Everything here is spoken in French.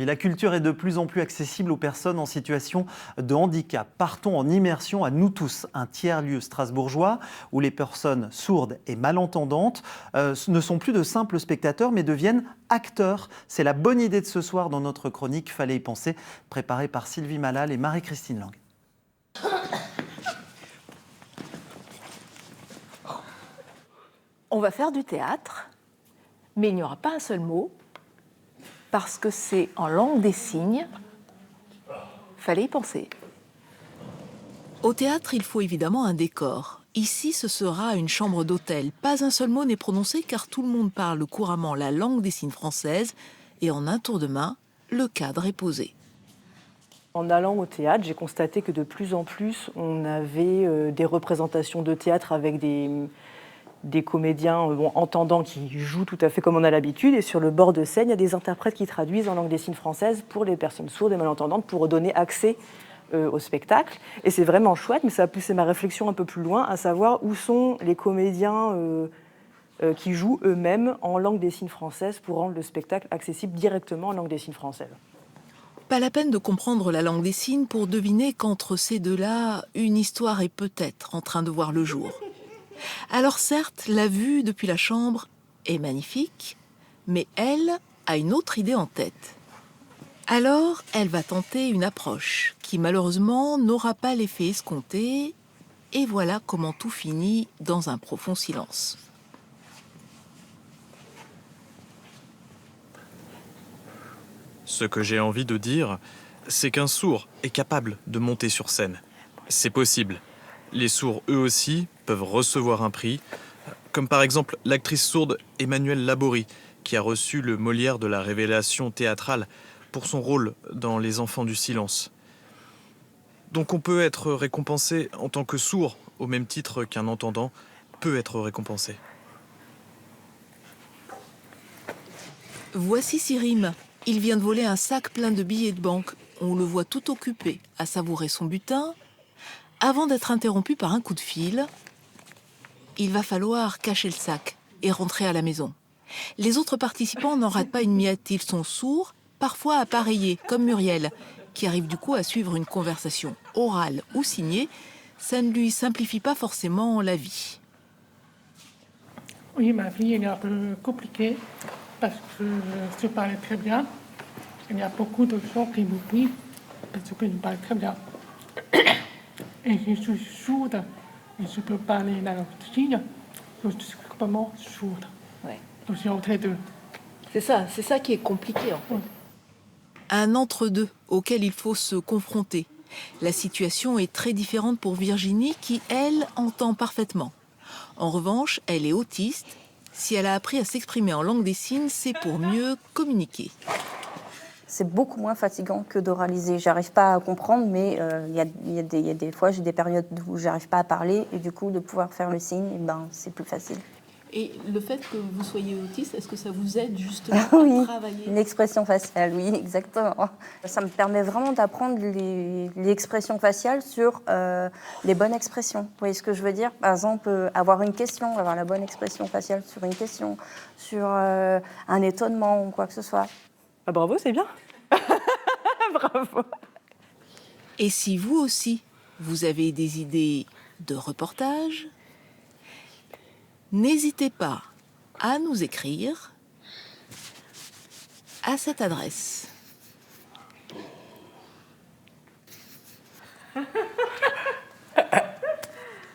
Et la culture est de plus en plus accessible aux personnes en situation de handicap. Partons en immersion à Nous tous, un tiers-lieu strasbourgeois où les personnes sourdes et malentendantes ne sont plus de simples spectateurs mais deviennent acteurs. C'est la bonne idée de ce soir dans notre chronique Fallait y penser, préparée par Sylvie Malal et Marie-Christine Lang. On va faire du théâtre, mais il n'y aura pas un seul mot, parce que c'est en langue des signes. Fallait y penser. Au théâtre, il faut évidemment un décor. Ici, ce sera une chambre d'hôtel. Pas un seul mot n'est prononcé car tout le monde parle couramment la langue des signes française et en un tour de main, le cadre est posé. En allant au théâtre, j'ai constaté que de plus en plus, on avait des représentations de théâtre avec des comédiens entendants qui jouent tout à fait comme on a l'habitude. Et sur le bord de scène, il y a des interprètes qui traduisent en langue des signes française pour les personnes sourdes et malentendantes pour donner accès au spectacle. Et c'est vraiment chouette, mais ça a poussé ma réflexion un peu plus loin, à savoir où sont les comédiens qui jouent eux-mêmes en langue des signes française pour rendre le spectacle accessible directement en langue des signes française. Pas la peine de comprendre la langue des signes pour deviner qu'entre ces deux-là, une histoire est peut-être en train de voir le jour. Alors certes, la vue depuis la chambre est magnifique, mais elle a une autre idée en tête. Alors, elle va tenter une approche qui malheureusement n'aura pas l'effet escompté, et voilà comment tout finit dans un profond silence. Ce que j'ai envie de dire, c'est qu'un sourd est capable de monter sur scène. C'est possible. Les sourds, eux aussi, peuvent recevoir un prix, comme par exemple l'actrice sourde Emmanuelle Laborie, qui a reçu le Molière de la révélation théâtrale pour son rôle dans Les Enfants du Silence. Donc on peut être récompensé en tant que sourd, au même titre qu'un entendant peut être récompensé. Voici Sirim. Il vient de voler un sac plein de billets de banque. On le voit tout occupé à savourer son butin, avant d'être interrompu par un coup de fil. Il va falloir cacher le sac et rentrer à la maison. Les autres participants n'en ratent pas une miette. Ils sont sourds, parfois appareillés, comme Muriel, qui arrive du coup à suivre une conversation orale ou signée. Ça ne lui simplifie pas forcément la vie. Oui, ma vie elle est un peu compliquée parce que je parle très bien. Il y a beaucoup de gens qui m'oublient parce que je parle très bien. Et je suis sourde et je peux parler la langue des signes. Je suis complètement sourde. Ouais. Donc je suis entre les deux. C'est ça qui est compliqué en fait. Un entre-deux auquel il faut se confronter. La situation est très différente pour Virginie qui, elle, entend parfaitement. En revanche, elle est autiste. Si elle a appris à s'exprimer en langue des signes, c'est pour mieux communiquer. C'est beaucoup moins fatigant que d'oraliser. J'arrive pas à comprendre, mais il y a des fois, j'ai des périodes où j'arrive pas à parler et du coup, de pouvoir faire le signe, c'est plus facile. Et le fait que vous soyez autiste, est-ce que ça vous aide justement Oui, à travailler? l'expression faciale, oui, exactement. Ça me permet vraiment d'apprendre les expressions faciales sur les bonnes expressions. Vous voyez ce que je veux dire? Par exemple, avoir une question, avoir la bonne expression faciale sur une question, sur un étonnement ou quoi que ce soit. Ah, bravo, c'est bien. Bravo. Et si vous aussi, vous avez des idées de reportage, n'hésitez pas à nous écrire à cette adresse.